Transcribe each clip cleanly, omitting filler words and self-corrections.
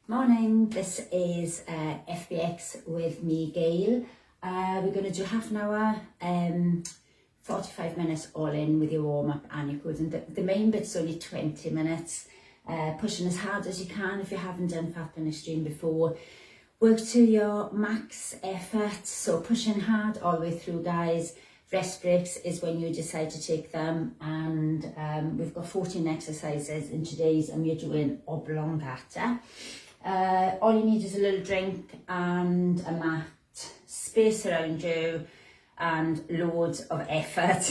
Morning, this is FBX with me, Gail. We're going to do half an hour, 45 minutes all in with your warm-up and your quiz. And the main bit's only 20 minutes, pushing as hard as you can if you haven't done fat burning stream before. Work to your max effort, so pushing hard all the way through, guys. Rest breaks is when you decide to take them, and we've got 14 exercises in today's, and we're doing oblongata. All you need is a little drink and a mat, space around you, and loads of effort.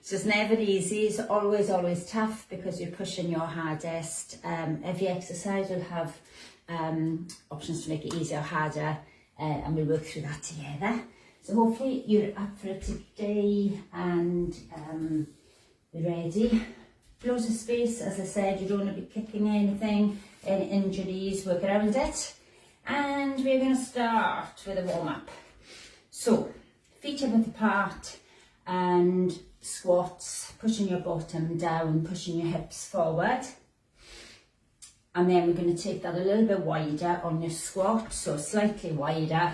So it's never easy. It's always tough because you're pushing your hardest. Every exercise will have options to make it easier or harder, and we'll work through that together. So hopefully you're up for it today and you're ready. Loads of space, as I said, you don't want to be kicking anything, any injuries, work around it. And we're going to start with a warm-up. So, feet are width apart and squats, pushing your bottom down, pushing your hips forward. And then we're going to take that a little bit wider on your squat, so slightly wider.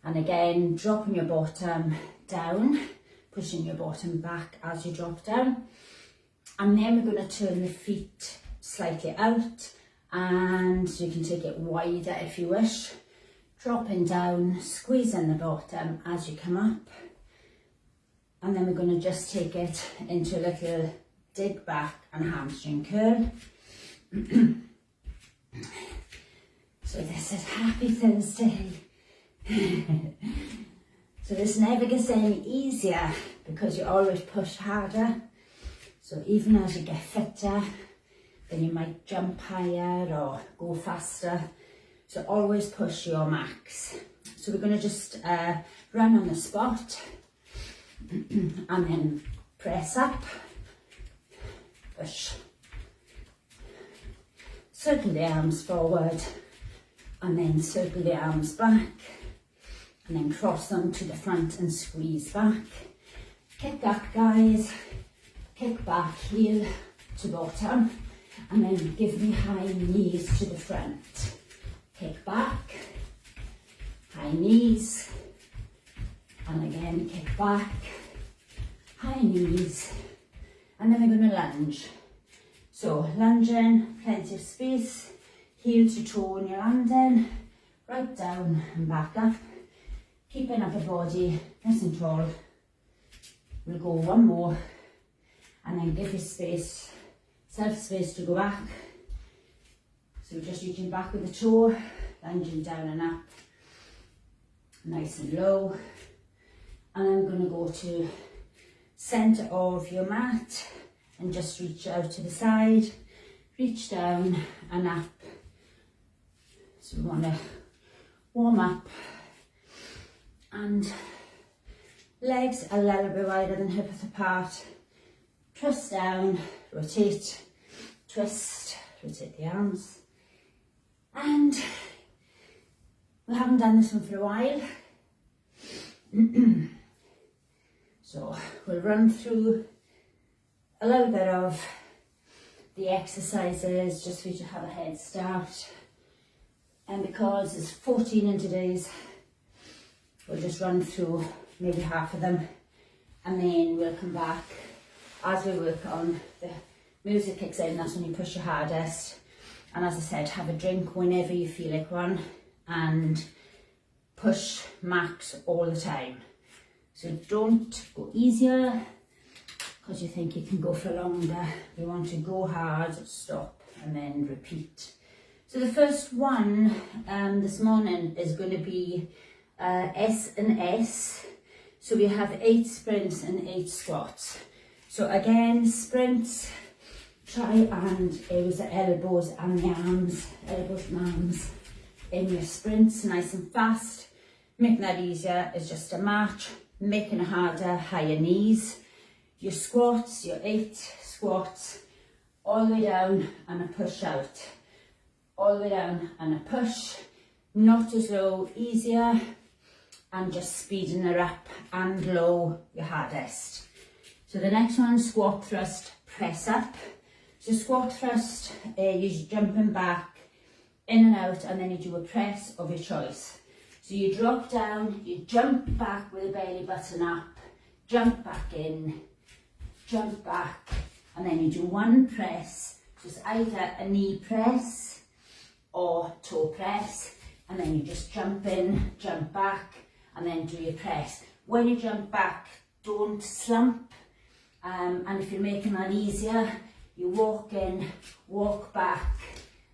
And again, dropping your bottom down, pushing your bottom back as you drop down. And then we're going to turn the feet slightly out, and so you can take it wider if you wish. Dropping down, squeezing the bottom as you come up. And then we're going to just take it into a little dig back and hamstring curl. So this is Happy Thursday. So this never gets any easier because you always push harder. So even as you get fitter, then you might jump higher or go faster. So always push your max. So we're going to just run on the spot and then press up, push, circle the arms forward and then circle the arms back and then cross them to the front and squeeze back. Kick up, guys. Kick back, heel to bottom, and then give me high knees to the front. Kick back, high knees, and again kick back, high knees, and then we're going to lunge. So lunging, plenty of space, heel to toe when you're landing, right down and back up, keeping upper body nice and tall. We'll go one more. And then give yourself space to go back. So we're just reaching back with the toe, lunging down and up, nice and low. And I'm going to go to centre of your mat and just reach out to the side, reach down and up. So we want to warm up, and legs a little bit wider than hip width apart. Twist down, rotate, twist, rotate the arms. And we haven't done this one for a while. So we'll run through a little bit of the exercises just for you to have a head start. And because there's 14 in today's, we'll just run through maybe half of them, and then we'll come back. As we work on, the music kicks in, that's when you push your hardest. And as I said, have a drink whenever you feel like one, and push max all the time. So don't go easier because you think you can go for longer. You want to go hard, stop, and then repeat. So the first one this morning is going to be S and S. So we have 8 sprints and 8 squats. So again, sprints, try and use the elbows and the arms, elbows and arms in your sprints, nice and fast. Making that easier is just a march, making it harder, higher knees. Your squats, your 8 squats, all the way down and a push out. All the way down and a push, not as low, easier, and just speeding it up and low, your hardest. So the next one, squat thrust, press up. So squat thrust, you're jumping back in and out, and then you do a press of your choice. So you drop down, you jump back with the belly button up, jump back in, jump back, and then you do one press. So it's either a knee press or toe press, and then you just jump in, jump back, and then do your press. When you jump back, don't slump, and if you're making that easier, you walk in, walk back,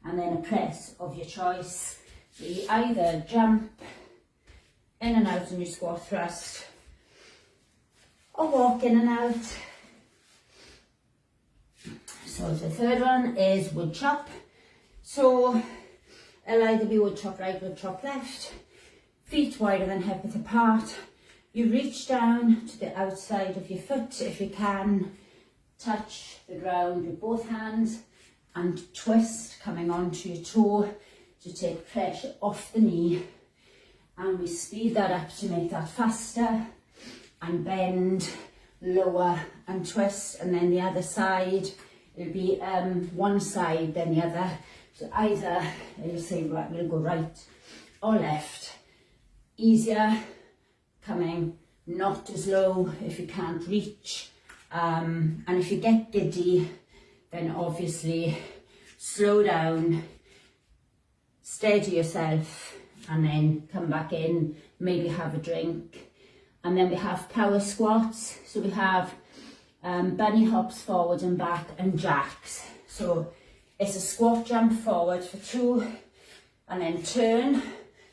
and then a press of your choice. So you either jump in and out in your squat thrust, or walk in and out. So the third one is wood chop. So it'll either be wood chop right, wood chop left, feet wider than hip width apart. You reach down to the outside of your foot if you can, touch the ground with both hands and twist coming onto your toe to take pressure off the knee, and we speed that up to make that faster, and bend, lower and twist, and then the other side, it'll be one side then the other. So either you'll say right, we'll go right or left. Easier coming, not as low if you can't reach, and if you get giddy, then obviously slow down, steady yourself, and then come back in, maybe have a drink. And then we have power squats. So we have bunny hops forward and back and jacks. So it's a squat jump forward for 2 and then turn.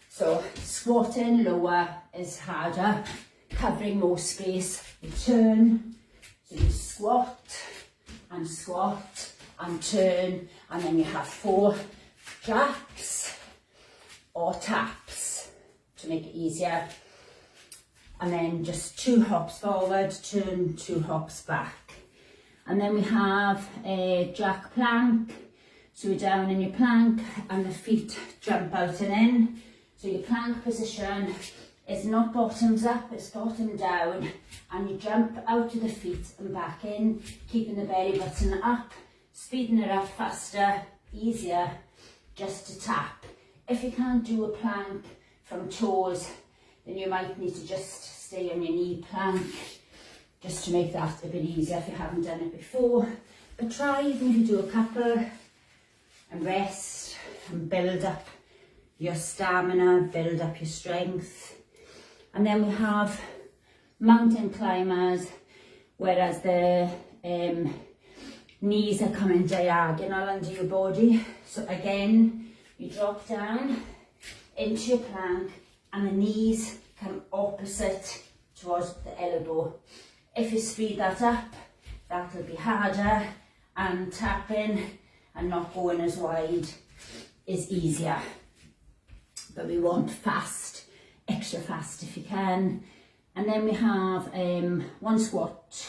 So squatting lower is harder, covering more space. You turn, so you squat and turn, and then you have 4 jacks or taps to make it easier. And then just 2 hops forward, turn, 2 hops back. And then we have a jack plank. So you're down in your plank and the feet jump out and in. So your plank position is not bottoms up, it's bottom down, and you jump out to the feet and back in, keeping the belly button up, speeding it up faster, easier, just to tap. If you can't do a plank from toes, then you might need to just stay on your knee plank, just to make that a bit easier if you haven't done it before. But try, even if you do a couple, and rest and build up your stamina, build up your strength. And then we have mountain climbers, whereas the knees are coming diagonal under your body. So again, you drop down into your plank and the knees come opposite towards the elbow. If you speed that up, that'll be harder, and tapping and not going as wide is easier. But we want fast, extra fast if you can. And then we have one squat,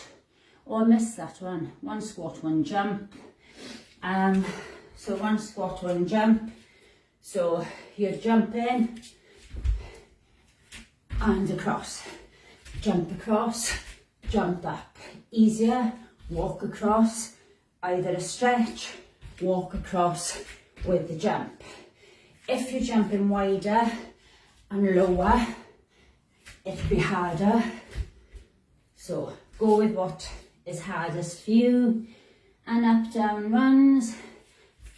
oh I missed that one, one squat, one jump. So one squat, one jump. So you're jumping and across, jump across, jump up. Easier, walk across, either a stretch, walk across with the jump. If you're jumping wider and lower, it'll be harder. So go with what is hardest for you. And up, down runs,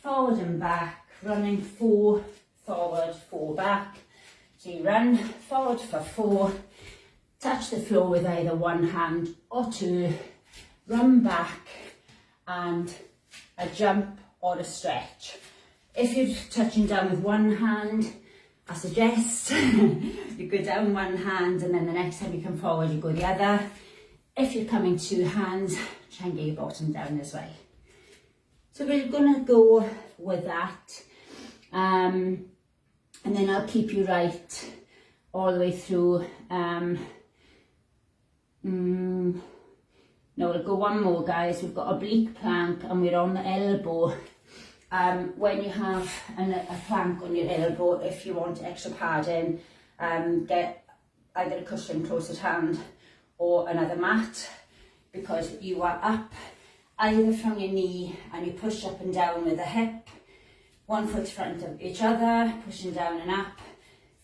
forward and back, running 4 forward, 4 back. So you run forward for 4, touch the floor with either one hand or 2, run back and a jump or a stretch. If you're touching down with one hand, I suggest you go down one hand and then the next time you come forward you go the other. If you're coming 2 hands, try and get your bottom down as well. So we're going to go with that, and then I'll keep you right all the way through. No, we'll go one more, guys. We've got oblique plank and we're on the elbow. When you have a plank on your elbow, if you want extra padding, get either a cushion close at hand or another mat, because you are up either from your knee and you push up and down with the hip, One foot in front of each other, pushing down and up.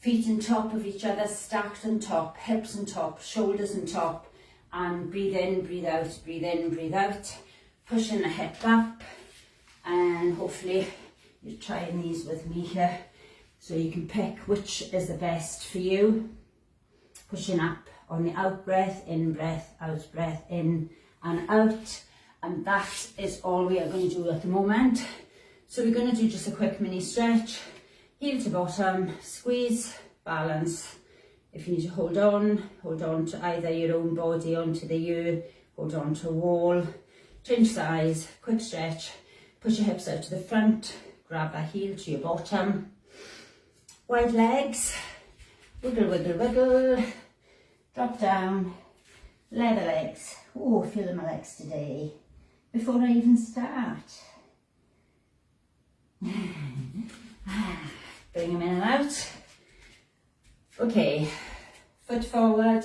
Feet on top of each other, stacked on top, hips on top, shoulders on top. And breathe in, breathe out, breathe in, breathe out. Pushing the hip up. And hopefully you're trying these with me here. So you can pick which is the best for you. Pushing up on the out breath, in breath, in and out. And that is all we are going to do at the moment. So we're going to do just a quick mini stretch. Heel to bottom, squeeze, balance. If you need to hold on to either your own body, onto the ear, hold on to a wall. Change size, quick stretch. Push your hips out to the front, grab that heel to your bottom. Wide legs, wiggle, wiggle, wiggle. Drop down, leather legs. Oh, feel my legs today. Before I even start. Bring them in and out. Okay, foot forward.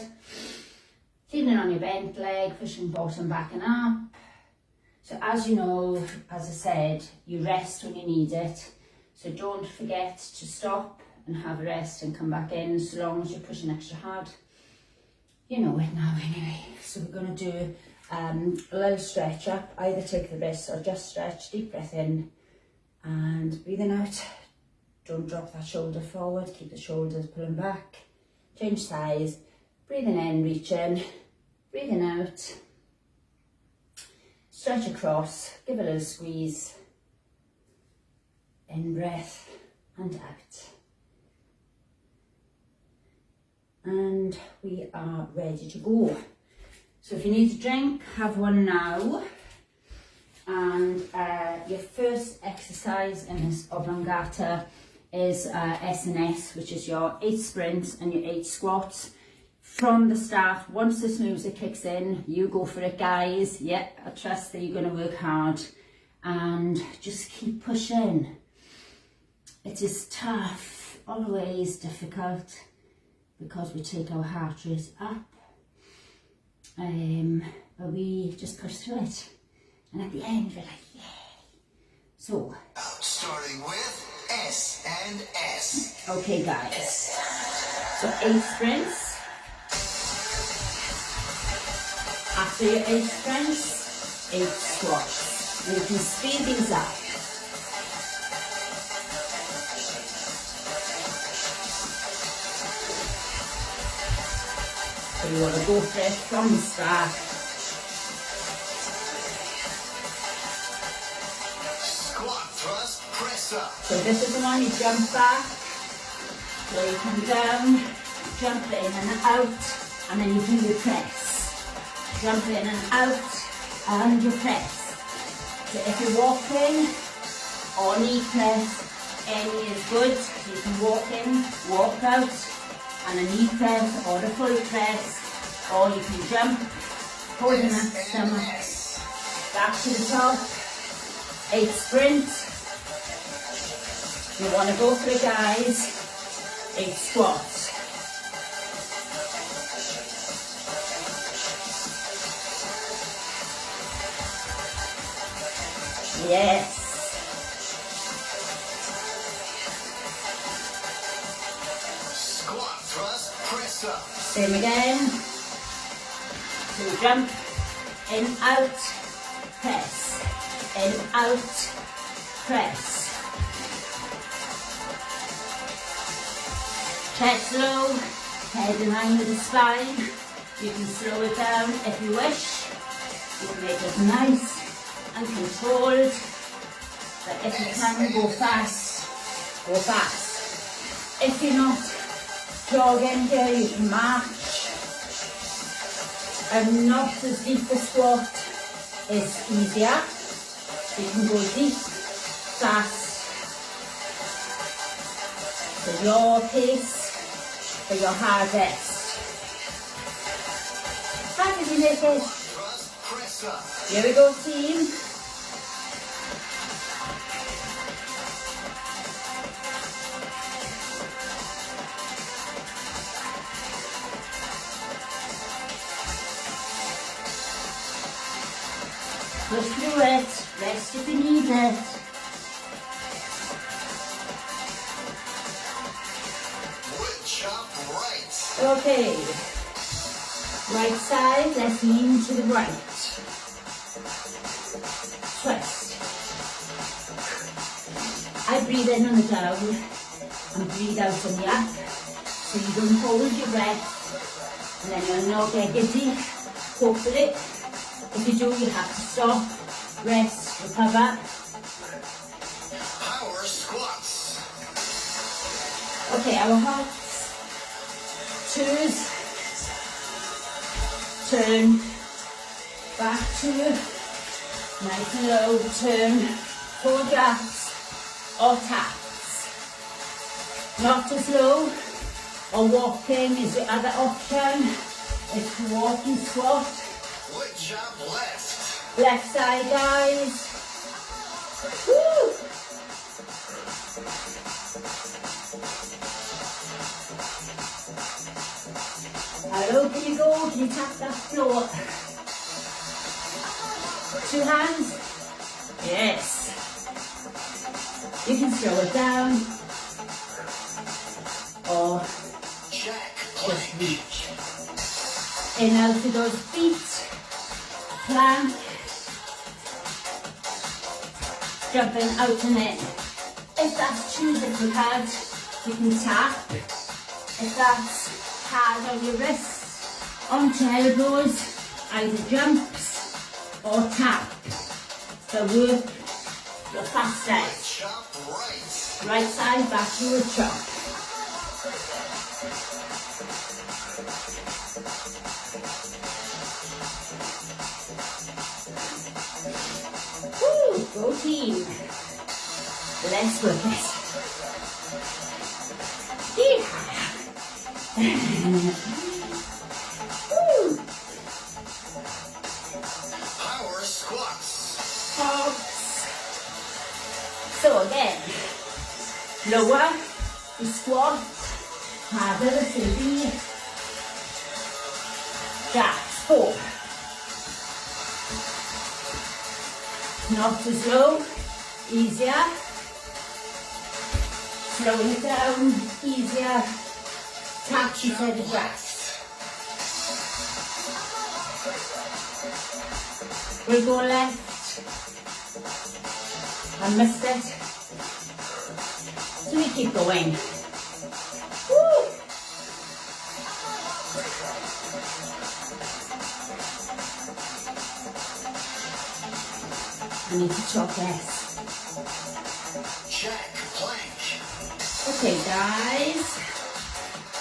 Leaning on your bent leg, pushing bottom back and up. So as you know, as I said, you rest when you need it. So don't forget to stop and have a rest and come back in, so long as you're pushing extra hard. You know it now anyway. So we're going to do a little stretch up. Either take the wrists or just stretch. Deep breath in and breathing out. Don't drop that shoulder forward. Keep the shoulders pulling back. Change size. Breathing in, reach in. Breathing out. Stretch across. Give a little squeeze. In breath and out. And we are ready to go. So if you need a drink, have one now. And your first exercise in this oblongata is S&S, which is your 8 sprints and your 8 squats. From the start, once this music kicks in, you go for it, guys. Yeah, I trust that you're going to work hard and just keep pushing. It is tough, always difficult, because we take our heart rate up, but we just push through it, and at the end we're like, yay! So, starting with S and S. Okay, guys. So 8 sprints. After your 8 sprints, 8 squats. And you can speed these up. So you want to go for it from the start. Squat, thrust, press up. So this is the one you jump back. So you come down, jump in and out, and then you do your press. Jump in and out, and you press. So if you're walking or knee press, any is good. You can walk in, walk out, and a knee press or a full press, or you can jump, holding that stomach back to the top. 8 sprints. You want to go for it, guys. 8 squats. Yes. Squat, thrust, press up. Same again. So jump, in, out, press. In, out, press. Chest low, head in line with the spine. You can slow it down if you wish. You can make it nice and controlled. But if you can, go fast, go fast. If you're not jogging here, you can march. And not as deep a squat is easier. You can go deep, fast. So your pace for your hard rest. How did you make it? Here we go, team. Push through it. Rest if you need it. Okay, right side, let's lean to the right. Twist. I breathe in on the down and breathe out on the up. So you don't hold your breath and then you'll not get giddy, hopefully. If you do, you have to stop, rest, recover. Power squats. Okay, our hops. Twos, turn, back two, nice and low, turn, full jacks or taps. Not as low or walking is the other option. It's walking squat. Wood chop left. Left side, guys. Woo! How low can you go? Can you tap that floor? 2 hands? Yes. You can slow it down or Jack just plank. reach. In out to those feet. Plank. Jumping out and in. If that's too difficult, you can tap. If that's hard on your wrists, onto elbows, either jumps or tap. So work your fast side. Chop right. Right side back to a chop. Woo, go team. Let's work it. Yeah. Woo. Power squats. Hops. So again, lower the squat, harder the sitting. That's 4. Not as low, easier. Slowing it down, easier. Taps instead of rest. We'll go left. I missed it. So we keep going. Woo. I need to chop less. Jack plank. Okay guys,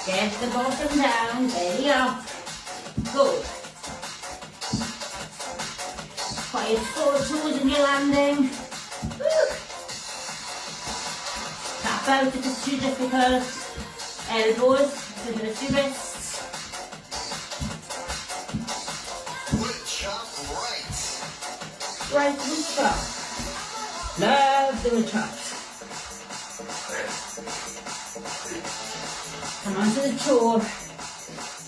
get the bottom down, belly up. Good. Quiet forward in your landing. Woo. Tap out if it's too difficult. Elbows, fingers to wrists. Wood chop right. Right and chop. Love doing chops. Come onto the toe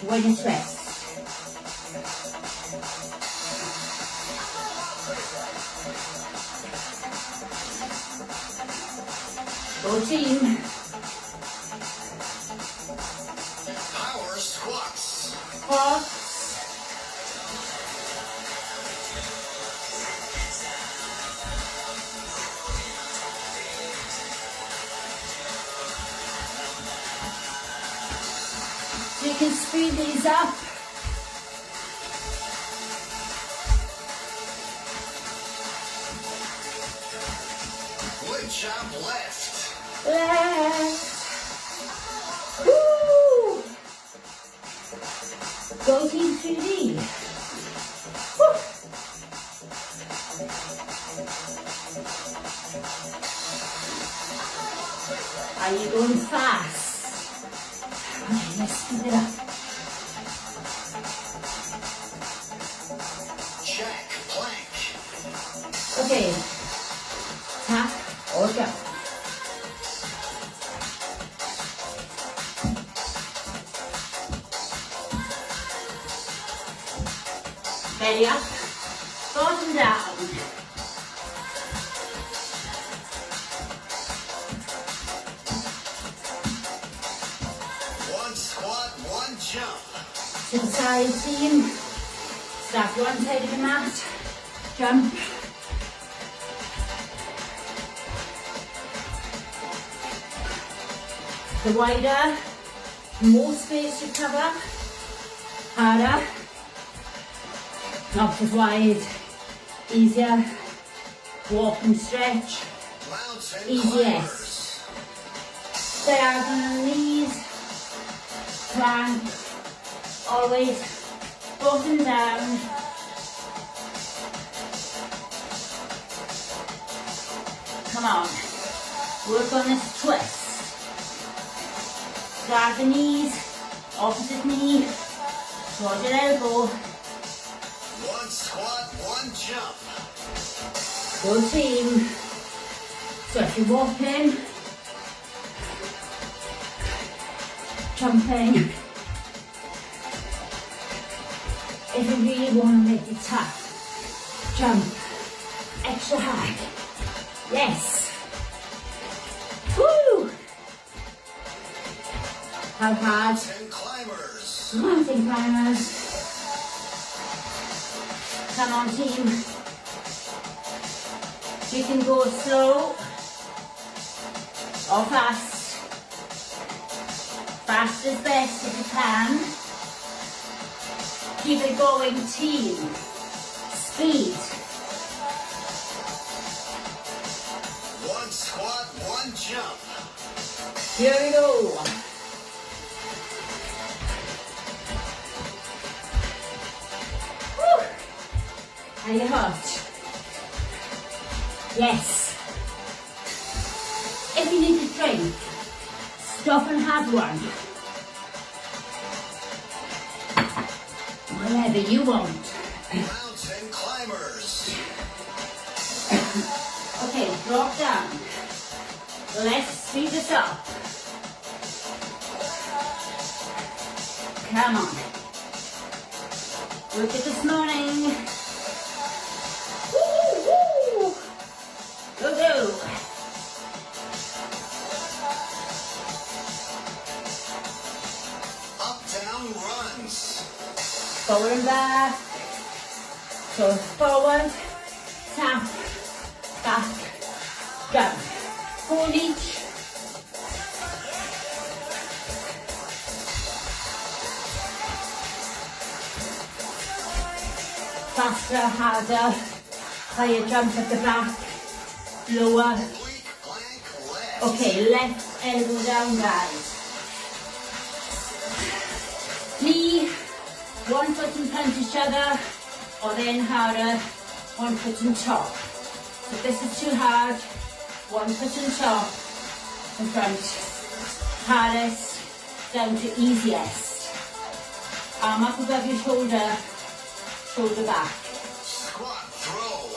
when it's rest. Go team. Power squats. Hops. So you can speed these up. Wood chop left. Left. Woo. Go team 3D. Woo. Are you going fast? Okay, let's speed it up. Jack plank. Okay. Tap or jump. Belly up, bottom down. One squat, one jump. To the side team. Start one side of the mat. Jump. The wider, more space you cover. Harder. Not as wide. Easier. Walk and stretch. Mountain Easiest. Diagonal knees. Plank. Always bottom down. Come on. Work on this twist. Drag the knees. Opposite knee. Towards your elbow. One squat, one jump. Go team. So if you're walking, jumping, if you really want to make it tough, jump, extra high. Yes. Woo! How hard? Mountain climbers. Mountain climbers. Come on team. You can go slow or fast. Fast is best if you can. Keep it going team. Speed. One squat, one jump. Here we go. Woo. Are you hot? Yes. If you need a drink, stop and have one. Whatever you want. Mountain climbers. Okay, drop down. Let's speed this up. Come on. Look at this morning. Woo, woo. Go, go. Up, down runs. Forward and back. So forward, tap, back, down. Hold each. Faster, harder. Higher jump at the back. Lower. Oblique plank left. Okay, left elbow down, guys. Knee, one foot in front of each other, or then harder, one foot on top. If this is too hard, one foot on top, in front, hardest, down to easiest. Arm up above your shoulder, shoulder back. Squat throw.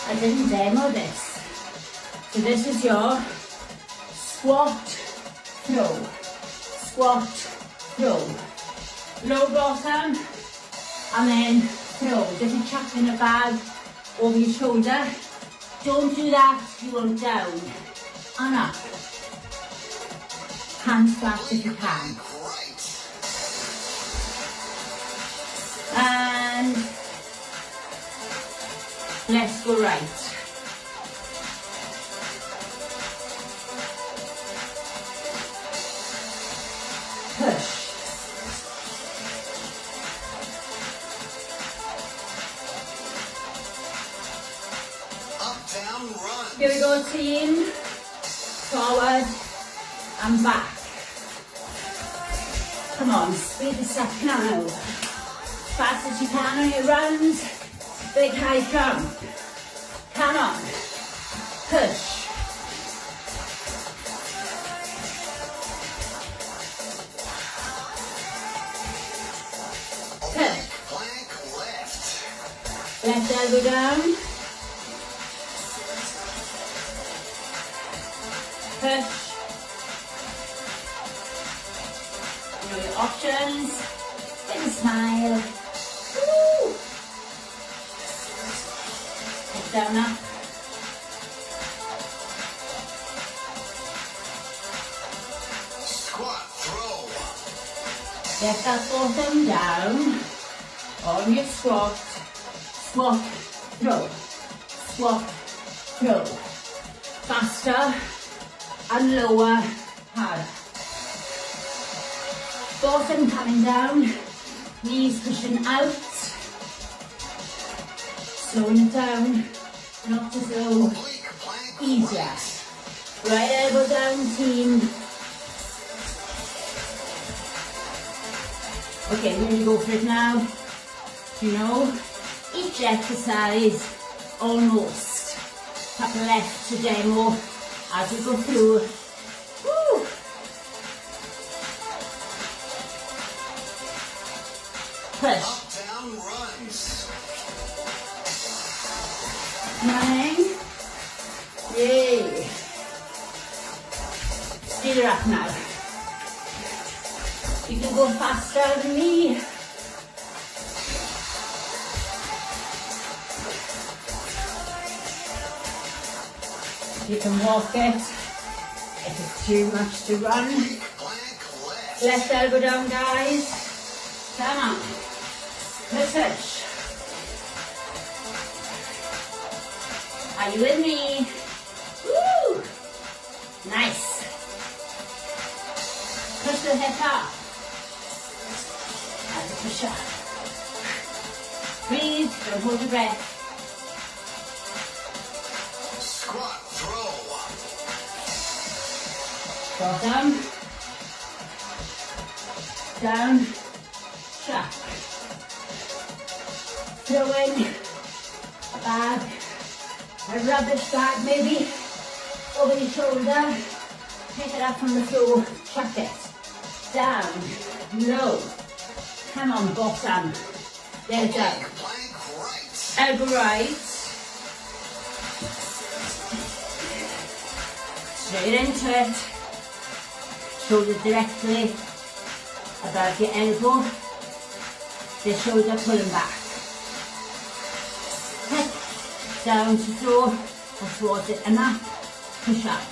I didn't demo this. So this is your squat, throw. Squat, throw. Low bottom, and then throw. If you're chucking a bag over your shoulder, don't do that, you want down and up. Hands flat if you can. Right. And let's go right. Push. Up, down runs. Here we go, team. Forward and back. Come on, speed this up now. As fast as you can on your runs. Big high jump. Come on. Push. Push. Plank left. Left elbow down. Push. You know your options. Big smile. Woo. Head down up. Squat throw. Get that bottom down on your squat. Squat, throw. Squat, throw. Faster and lower, harder. Bottom coming down, knees pushing out. Slowing it down, not as slow, easier. Right elbow down, team. Okay, we're gonna go for it now. You know, each exercise, almost. Tap left to demo as we go through. Woo. Push. Up, down, runs. Running. Yay. Speed it up now. You can go faster than me. You can walk it if it's too much to run. Blank left. Left elbow down, guys. Come on. Push. Are you with me? Woo! Nice. Push the hip up. As a push up. Breathe, don't hold your breath. Squat, throw. Bottom. Down. Shut. Throw in a bag, a rubbish bag maybe, over your shoulder. Pick it up from the floor, chuck it. Down, low. Come on, bottom. There it go. Blank right. Elbow right. Straight into it. Shoulder directly above your elbow. The shoulder pulling back. Hip down to floor or towards it and up. Push up.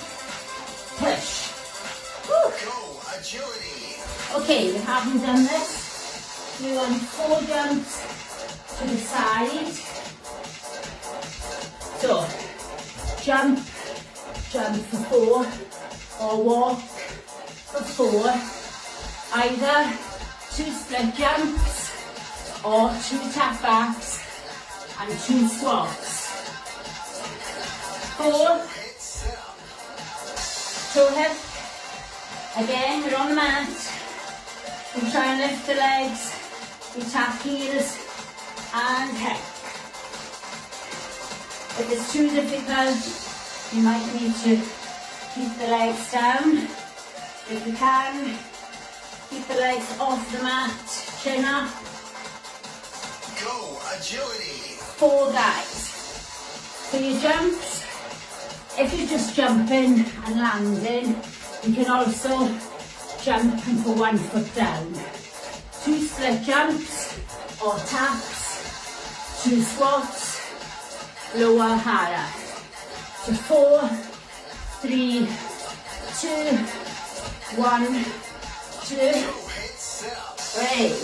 Push. Woo. Go, agility. Okay, we haven't done this. We want 4 jumps to the side. So, jump for 4, or walk for 4. Either 2 split jumps, or 2 tap backs, and 2 squats. 4, Hit sit up. toe hip. Again, we're on the mat. We try and lift the legs. We tap heels and hip. If it's too difficult, you might need to keep the legs down. If you can, keep the legs off the mat, chin up. Go, agility. 4 guys. So your jumps, if you're just jumping and landing, you can also jump and put 1 foot down. 2 split jumps or taps, 2 squats, lower, harder. So 4, 3, 2, 1, 2, Go, hit sit up. 3.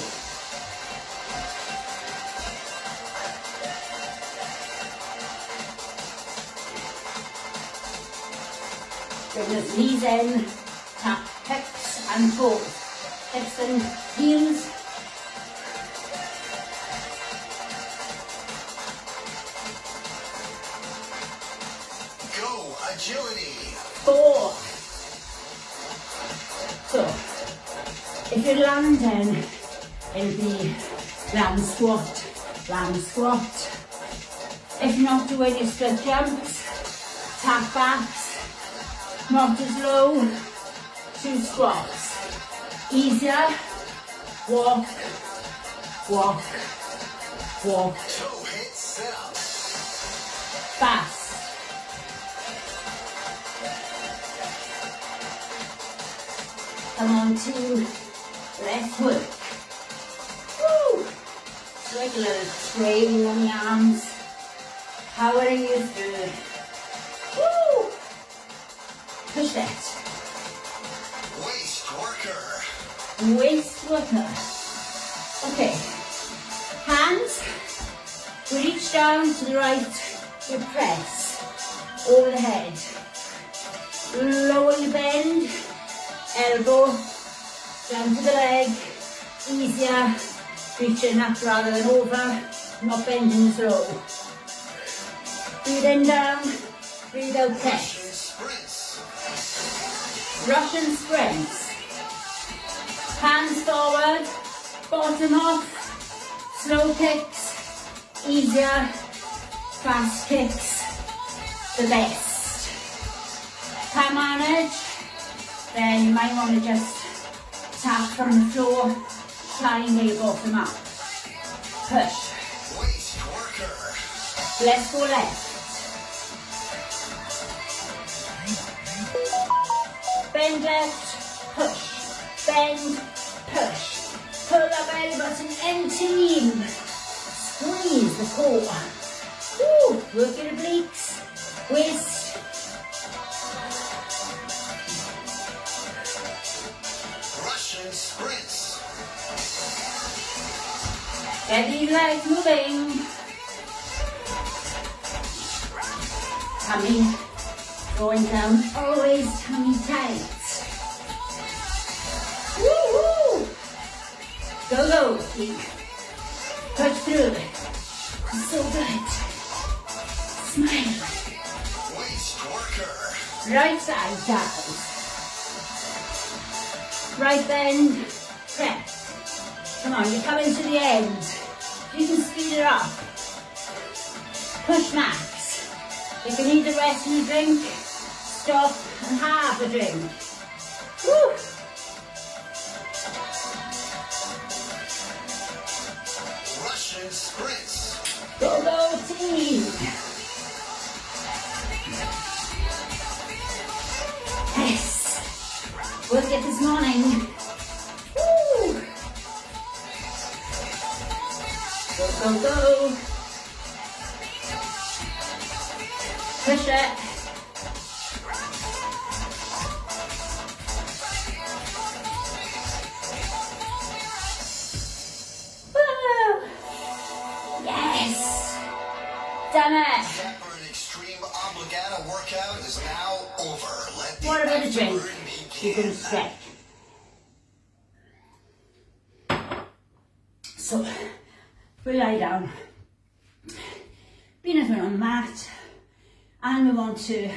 Bring the knees in, tap hips and toes. Hips and heels. Go, agility. 4. So, if you're landing, it'll be land squat, land squat. If you're not doing your split jumps, tap backs, not as low, 2 squats. Easier, walk, walk, walk, Toe hit sit up. fast. Come on, 2, let's work. Woo! It's like a little training on the arms, powering you through. Woo! Push that. Waist worker. waist worker. Okay, hands, reach down to the right, you press over the head. Slowly bend, elbow down to the leg, easier, reaching up rather than over, not bending slow. Breathe in down, breathe out press. Russian sprints. Hands forward, bottom off, slow kicks, easier, fast kicks, the best. Can't manage, then you might want to just tap from the floor, try and get your bottom up. Push. Waist worker. Let's go left. Bend left, push. Bend, push. Pull that belly button into knee. Squeeze the core. Woo, work your obliques. Waist. Russian sprints. Get these legs moving. Tummy going down, always tummy tight. Woo-hoo! Go, go, keep. Push through. So good. Smile. Waist worker. Right side down. Right bend, press. Come on, you're coming to the end. You can speed it up. Push max. If you need a rest and a drink, stop and have a drink. Woo! Russian sprints. Go, go, team. Yes. Work it this morning. Woo! Go, go, go. Push it. Woo! Yes! Done it! Set for an extreme obligata workout is now over. Let the What about a drink? afterburn You can begin. stretch. So, we lie down. Being on the mat, and we want to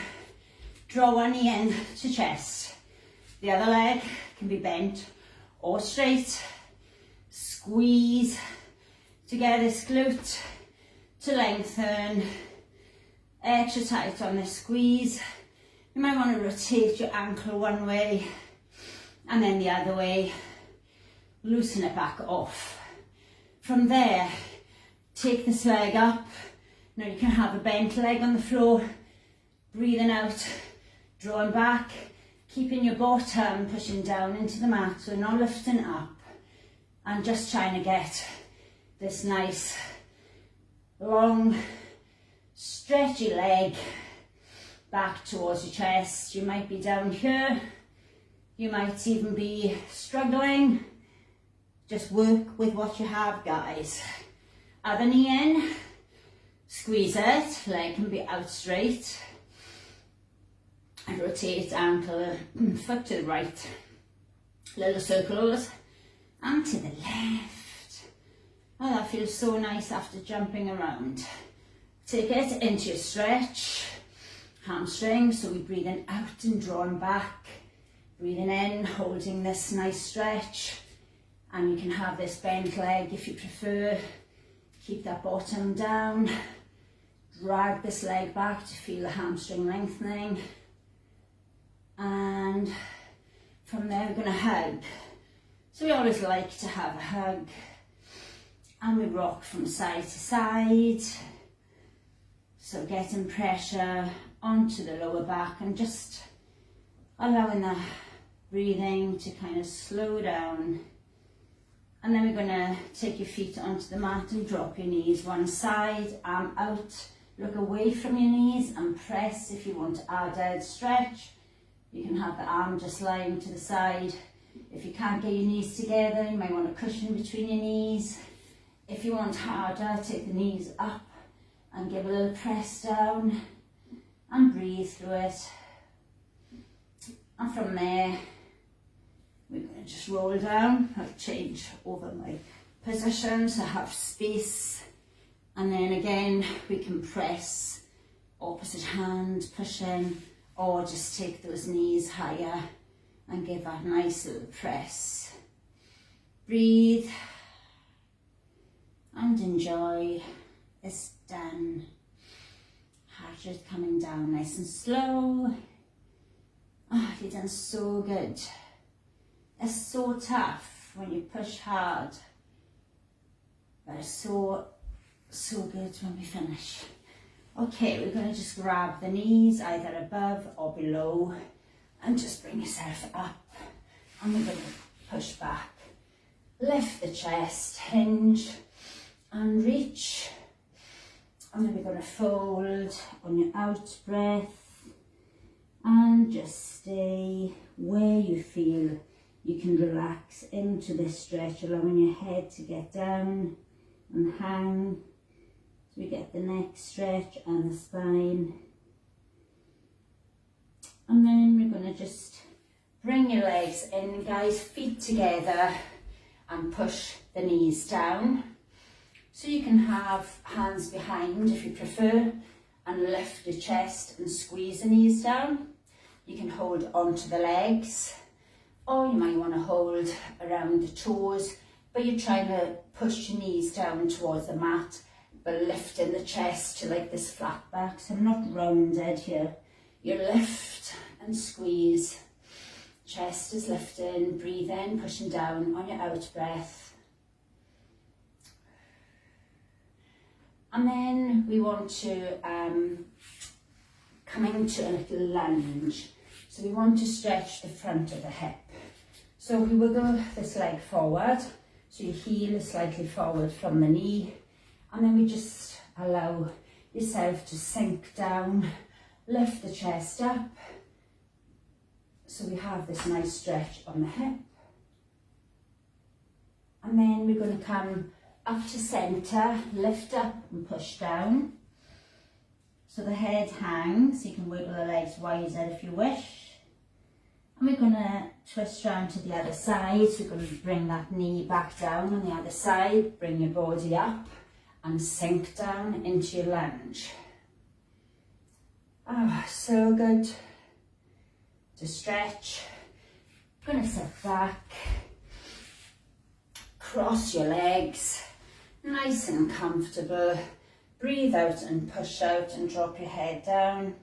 draw one knee in to chest. The other leg can be bent or straight. Squeeze to get this glute to lengthen. Extra tight on this squeeze. You might want to rotate your ankle one way and then the other way. Loosen it back off. From there, take this leg up. Now you can have a bent leg on the floor. Breathing out, drawing back, keeping your bottom pushing down into the mat, so not lifting up, and just trying to get this nice, long, stretchy leg back towards your chest. You might be down here, you might even be struggling. Just work with what you have, guys. Other knee in, squeeze it, leg can be out straight. And rotate ankle, foot to the right, little circles, and to the left. Oh, that feels so nice after jumping around. Take it into your stretch, hamstring, so we're breathing out and drawing back, breathing in, holding this nice stretch, and you can have this bent leg if you prefer. Keep that bottom down, drag this leg back to feel the hamstring lengthening. And from there we're going to hug. So we always like to have a hug, and we rock from side to side. So getting pressure onto the lower back and just allowing the breathing to kind of slow down. And then we're going to take your feet onto the mat and drop your knees one side, arm out, look away from your knees and press if you want to add a stretch. You can have the arm just lying to the side. If you can't get your knees together, you might want a cushion between your knees. If you want harder, take the knees up and give a little press down and breathe through it. And from there, we're going to just roll down. I'll change over my position to have space. And then again, we can press opposite hand, push in, or just take those knees higher and give that nice little press. Breathe and enjoy. It's done. Heart rate coming down nice and slow. Oh, you've done so good. It's so tough when you push hard, but it's so good when we finish. Okay, we're going to just grab the knees either above or below and just bring yourself up, and we're going to push back. Lift the chest, hinge and reach, and then we're going to fold on your out breath and just stay where you feel you can relax into this stretch, allowing your head to get down and hang. So we get the neck stretch and the spine. And then we're going to just bring your legs in, guys, feet together, and push the knees down. So you can have hands behind if you prefer, and lift the chest and squeeze the knees down. You can hold onto the legs, or you might want to hold around the toes, but you're trying to push your knees down towards the mat, but lifting the chest to like this flat back, so I'm not rounded here. You lift and squeeze, chest is lifting, breathe in, pushing down on your out breath. And then we want to come into a little lunge. So we want to stretch the front of the hip. So we wiggle this leg forward, so your heel is slightly forward from the knee, and then we just allow yourself to sink down, lift the chest up, so we have this nice stretch on the hip. And then we're going to come up to centre, lift up and push down. So the head hangs, you can wiggle the legs wider if you wish. And we're going to twist round to the other side, so we're going to bring that knee back down on the other side, bring your body up and sink down into your lunge. Oh, so good to stretch. I'm going to sit back, cross your legs, nice and comfortable. Breathe out and push out and drop your head down.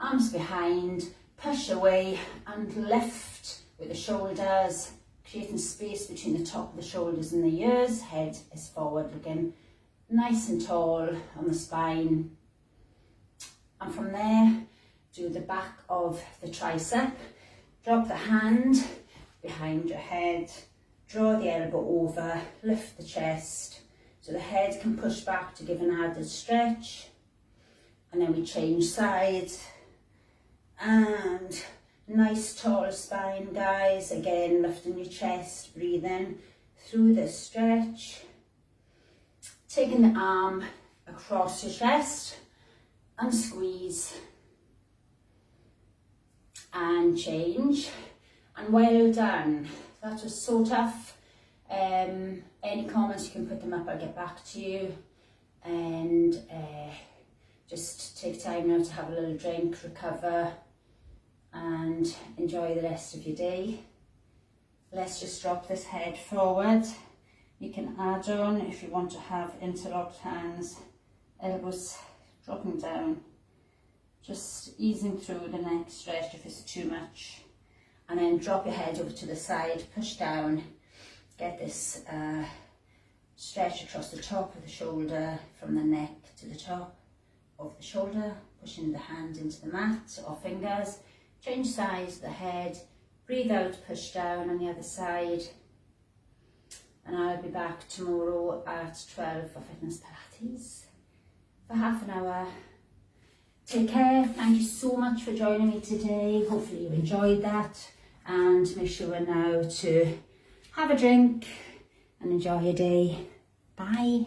Arms behind, push away and lift with the shoulders, creating space between the top of the shoulders and the ears. Head is forward looking, nice and tall on the spine. And from there, do the back of the tricep. Drop the hand behind your head, draw the elbow over, lift the chest so the head can push back to give an added stretch. And then we change sides. And nice tall spine, guys. Again, lifting your chest, breathe in through this stretch. Taking the arm across your chest and squeeze. And change. And well done. That was so tough. Any comments, you can put them up, I'll get back to you. And just take time now to have a little drink, recover, and enjoy the rest of your day. Let's just drop this head forward. You can add on if you want to have interlocked hands, elbows dropping down, just easing through the neck stretch if it's too much. And then drop your head over to the side, push down, get this stretch across the top of the shoulder, from the neck to the top of the shoulder, pushing the hand into the mat or fingers. Change sides of the head, breathe out, push down on the other side. And I'll be back tomorrow at 12 for Fitness Pilates for half an hour. Take care. Thank you so much for joining me today. Hopefully you enjoyed that. and make sure now to have a drink and enjoy your day. Bye.